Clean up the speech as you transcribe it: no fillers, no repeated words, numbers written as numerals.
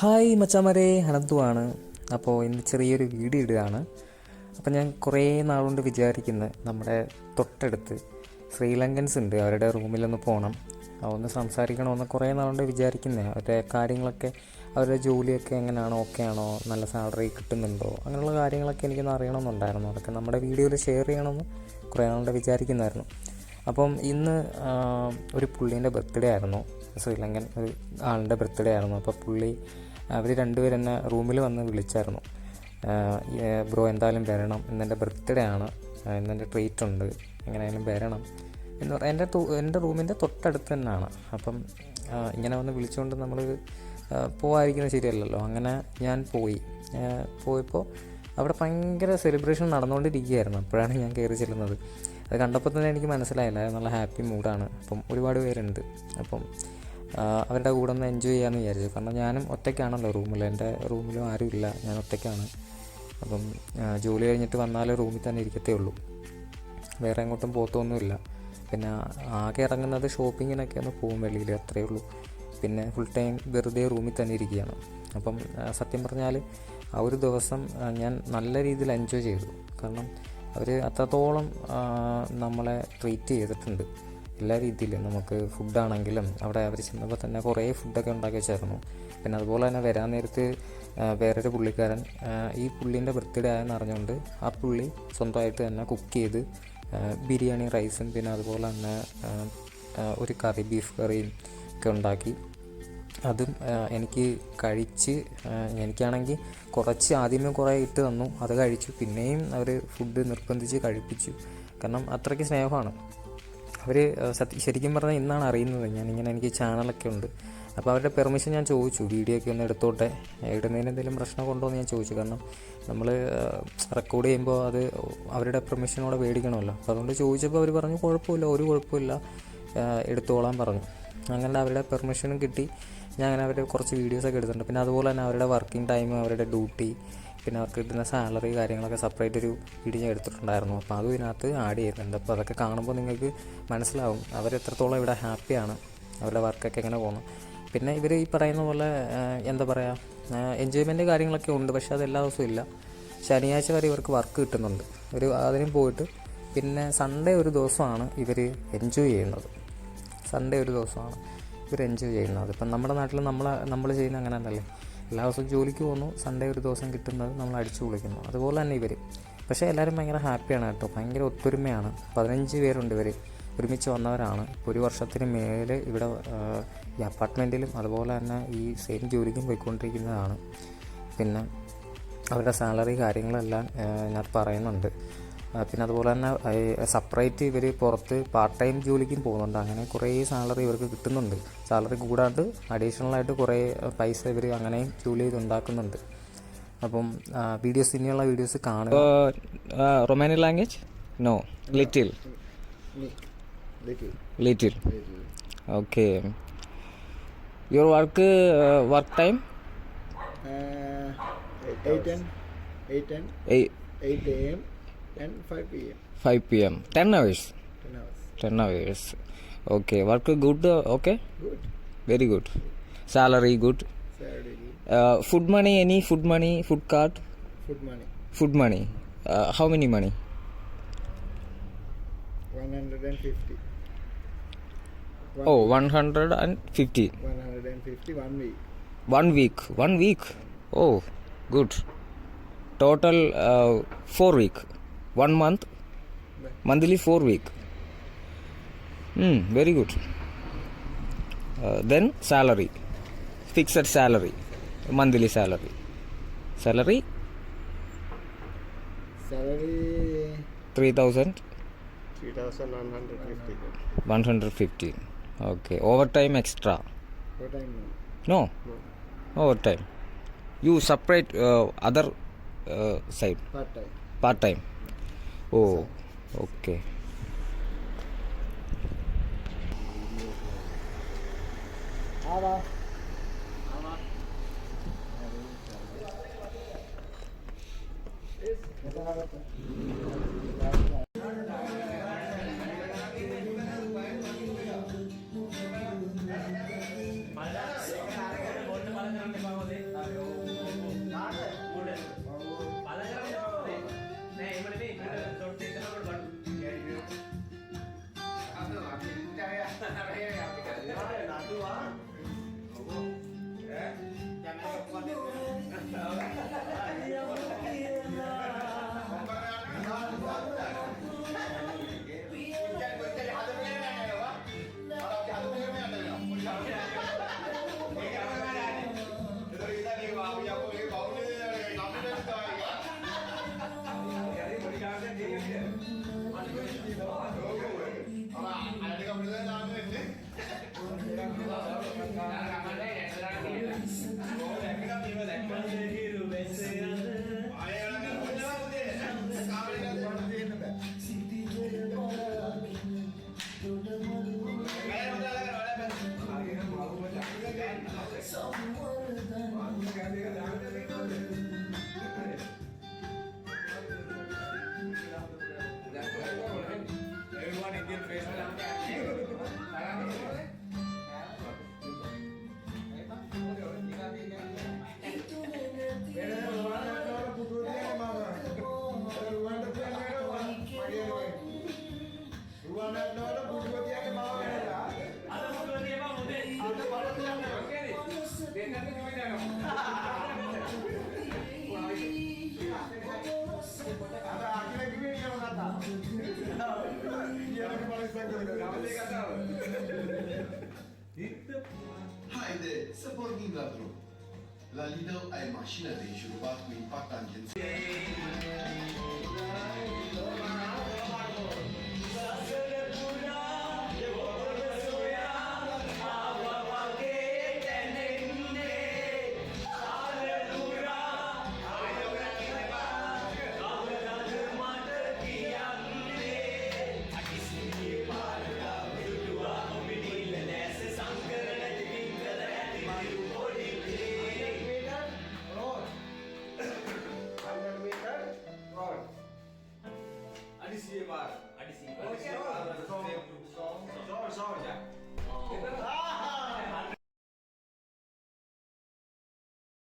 Hi മച്ചാമാരെ, അനന്തുവാണ്. അപ്പോൾ ഇന്ന് ചെറിയൊരു വീഡിയോ ഇടുകയാണ്. അപ്പോൾ ഞാൻ കുറേ നാളുകൊണ്ട് വിചാരിക്കുന്നത് നമ്മുടെ തൊട്ടടുത്ത് ശ്രീലങ്കൻസ് ഉണ്ട്, അവരുടെ റൂമിലൊന്ന് പോകണം, ഒന്ന് സംസാരിക്കണമെന്ന് കുറേ നാളുകൊണ്ട് വിചാരിക്കുന്നത്. അവരുടെ കാര്യങ്ങളൊക്കെ, അവരുടെ ജോലിയൊക്കെ എങ്ങനെയാണോ, ഓക്കെ ആണോ, നല്ല സാലറി കിട്ടുന്നുണ്ടോ, അങ്ങനെയുള്ള കാര്യങ്ങളൊക്കെ എനിക്കൊന്ന് അറിയണമെന്നുണ്ടായിരുന്നു. അതൊക്കെ നമ്മുടെ വീഡിയോയിൽ ഷെയർ ചെയ്യണമെന്ന് കുറേ നാളുകൊണ്ട് വിചാരിക്കുന്നതായിരുന്നു. അപ്പം ഇന്ന് ഒരു പുള്ളീൻ്റെ ബർത്ത്ഡേ ആയിരുന്നു, ശ്രീലങ്കൻ ഒരു ആളുടെ ബർത്ത്ഡേ ആയിരുന്നു. അപ്പോൾ അവർ രണ്ടുപേരും എന്നെ റൂമിൽ വന്ന് വിളിച്ചായിരുന്നു. ബ്രോ എന്തായാലും വരണം, ഇന്നെൻ്റെ ബർത്ത്ഡേ ആണ്, ഇന്നെൻ്റെ ട്രീറ്റ് ഉണ്ട്, എങ്ങനെയായാലും വരണം എന്ന് പറഞ്ഞാൽ എൻ്റെ റൂമിൻ്റെ തൊട്ടടുത്ത് തന്നെയാണ്. അപ്പം ഇങ്ങനെ വന്ന് വിളിച്ചുകൊണ്ട് നമ്മൾ പോകാതിരിക്കുന്നത് ശരിയല്ലല്ലോ. അങ്ങനെ ഞാൻ പോയപ്പോൾ അവിടെ ഭയങ്കര സെലിബ്രേഷൻ നടന്നുകൊണ്ടിരിക്കുകയായിരുന്നു. അപ്പോഴാണ് ഞാൻ കയറി ചെല്ലുന്നത്. അത് കണ്ടപ്പോൾ തന്നെ എനിക്ക് മനസ്സിലായില്ല, നല്ല ഹാപ്പി മൂഡാണ്. അപ്പം ഒരുപാട് പേരുണ്ട്. അപ്പം അവരുടെ കൂടെ ഒന്ന് എൻജോയ് ചെയ്യാമെന്ന് വിചാരിച്ചു. കാരണം ഞാനും ഒറ്റയ്ക്കാണല്ലോ റൂമിൽ, എൻ്റെ റൂമിലും ആരുമില്ല, ഞാൻ ഒറ്റയ്ക്കാണ്. അപ്പം ജോലി കഴിഞ്ഞിട്ട് വന്നാലേ റൂമിൽ തന്നെ ഇരിക്കത്തേ ഉള്ളൂ, വേറെ എങ്ങോട്ടും പോകത്തൊന്നുമില്ല. പിന്നെ ആകെ ഇറങ്ങുന്നത് ഷോപ്പിങ്ങിനൊക്കെ ഒന്ന് പോകും വെളിയിൽ, അത്രയേ ഉള്ളൂ. പിന്നെ ഫുൾ ടൈം വെറുതെ റൂമിൽ തന്നെ ഇരിക്കുകയാണ്. അപ്പം സത്യം പറഞ്ഞാൽ ആ ഒരു ദിവസം ഞാൻ നല്ല രീതിയിൽ എൻജോയ് ചെയ്തു. കാരണം അവർ അത്രത്തോളം നമ്മളെ ട്രീറ്റ് ചെയ്തിട്ടുണ്ട് എല്ലാ രീതിയിലും. നമുക്ക് ഫുഡാണെങ്കിലും അവിടെ അവർ ചെന്നപ്പോൾ തന്നെ കുറേ ഫുഡൊക്കെ ഉണ്ടാക്കി വെച്ചായിരുന്നു. പിന്നെ അതുപോലെ തന്നെ വരാൻ നേരത്ത് വേറൊരു പുള്ളിക്കാരൻ ഈ പുള്ളീൻ്റെ ബർത്ത്ഡേ ആയെന്ന് അറിഞ്ഞുകൊണ്ട് ആ പുള്ളി സ്വന്തമായിട്ട് തന്നെ കുക്ക് ചെയ്ത് ബിരിയാണി റൈസും പിന്നെ അതുപോലെ തന്നെ ഒരു കറി, ബീഫ് കറിയും ഒക്കെ ഉണ്ടാക്കി. അതും എനിക്ക് കഴിച്ച്, എനിക്കാണെങ്കിൽ കുറച്ച് ആദ്യമേ കുറേ ഇട്ട് തന്നു, അത് കഴിച്ചു. പിന്നെയും അവർ ഫുഡ് നിർബന്ധിച്ച് കഴിപ്പിച്ചു. കാരണം അത്രയ്ക്ക് സ്നേഹമാണ് അവർ. ശരിക്കും പറഞ്ഞാൽ ഇന്നാണ് അറിയുന്നത് ഞാനിങ്ങനെ, എനിക്ക് ചാനലൊക്കെ ഉണ്ട്. അപ്പോൾ അവരുടെ പെർമിഷൻ ഞാൻ ചോദിച്ചു, വീഡിയോ ഒക്കെ ഒന്ന് എടുത്തോട്ടെ, ഇടുന്നതിന് എന്തെങ്കിലും പ്രശ്നം കൊണ്ടോ എന്ന് ഞാൻ ചോദിച്ചു. കാരണം നമ്മൾ റെക്കോർഡ് ചെയ്യുമ്പോൾ അത് അവരുടെ പെർമിഷനോടെ മേടിക്കണമല്ലോ. അപ്പോൾ അതുകൊണ്ട് ചോദിച്ചപ്പോൾ അവർ പറഞ്ഞു കുഴപ്പമില്ല, ഒരു കുഴപ്പമില്ല, എടുത്തോളാൻ പറഞ്ഞു. അങ്ങനെ അവരുടെ പെർമിഷനും കിട്ടി. ഞാൻ അങ്ങനെ അവരുടെ കുറച്ച് വീഡിയോസൊക്കെ എടുത്തിട്ടുണ്ട്. പിന്നെ അതുപോലെ തന്നെ അവരുടെ വർക്കിംഗ് ടൈം, അവരുടെ ഡ്യൂട്ടി, പിന്നെ അവർക്ക് കിട്ടുന്ന സാലറി, കാര്യങ്ങളൊക്കെ സെപ്പറേറ്റ് ഒരു വീഡിയോ ഞാൻ എടുത്തിട്ടുണ്ടായിരുന്നു. അപ്പോൾ അതും ഇതിനകത്ത് ആഡ് ചെയ്യുന്നുണ്ട്. അപ്പോൾ അതൊക്കെ കാണുമ്പോൾ നിങ്ങൾക്ക് മനസ്സിലാവും അവരെത്രത്തോളം ഇവിടെ ഹാപ്പിയാണ്, അവരുടെ വർക്കൊക്കെ എങ്ങനെ പോകുന്നു. പിന്നെ ഇവർ ഈ പറയുന്ന പോലെ എന്താ പറയുക, എൻജോയ്മെൻറ്റ് കാര്യങ്ങളൊക്കെ ഉണ്ട്. പക്ഷേ അത് എല്ലാ ദിവസവും ഇല്ല. ശനിയാഴ്ച വരെ ഇവർക്ക് വർക്ക് കിട്ടുന്നുണ്ട്. അതിനും പോയിട്ട് പിന്നെ സൺഡേ ഒരു ദിവസമാണ് ഇവർ എൻജോയ് ചെയ്യുന്നത്. സൺഡേ ഒരു ദിവസമാണ് ഇവർ എൻജോയ് ചെയ്യുന്നത്. ഇപ്പം നമ്മുടെ നാട്ടിൽ നമ്മൾ ചെയ്യുന്ന അങ്ങനെ അല്ലല്ലേ, എല്ലാ ദിവസവും ജോലിക്ക് പോകുന്നു, സൺഡേ ഒരു ദിവസം കിട്ടുന്നത് നമ്മൾ അടിച്ചു പൊളിക്കുന്നു. അതുപോലെ തന്നെ ഇവർ. പക്ഷേ എല്ലാവരും ഭയങ്കര ഹാപ്പിയാണ് കേട്ടോ, ഭയങ്കര ഒത്തൊരുമയാണ്. 15 പേരുണ്ട് ഇവർ, ഒരുമിച്ച് വന്നവരാണ്. ഇപ്പോൾ ഒരു വർഷത്തിന് മേലെ ഇവിടെ ഈ അപ്പാർട്ട്മെൻറ്റിലും അതുപോലെ തന്നെ ഈ സെയിം ജോലിക്കും പോയിക്കൊണ്ടിരിക്കുന്നതാണ്. പിന്നെ അവരുടെ സാലറി കാര്യങ്ങളെല്ലാം ഞാൻ പറയുന്നുണ്ട്. പിന്നെ അതുപോലെ തന്നെ സെപ്പറേറ്റ് ഇവർ പുറത്ത് പാർട്ട് ടൈം ജോലിക്കും പോകുന്നുണ്ട്. അങ്ങനെ കുറേ സാലറി ഇവർക്ക് കിട്ടുന്നുണ്ട്. സാലറി കൂടാണ്ട് അഡീഷണലായിട്ട് കുറേ പൈസ ഇവർ അങ്ങനെയും ജോലി ചെയ്ത് ഉണ്ടാക്കുന്നുണ്ട്. അപ്പം വീഡിയോസ്, ഇനിയുള്ള വീഡിയോസ് കാണുക. Romanian language no, little okay. Your work time 8 a.m. and 5 p.m. 5 p.m. 10 hours. 10 hours. Okay. Work good? Okay. Good. Very good. Salary good. Salary good. Food money? Any food money? Food card? Food money. Food money. How many money? 150. 150. 150 1 week. 1 week. 1 week. Oh, good. Total 4 week. 1 month. Monthly 4 week. Very good. Then salary. Fixed salary. Monthly salary. Salary? Salary 3,000. 3,150. 150. Okay. Overtime extra. What time? No. No. Overtime. You separate other side. Part time. Part time. Oh, okay. Everyone Indian face. Haide să pornim la drum. La Lidl ai mașină de înșurubat cu impact tangențial.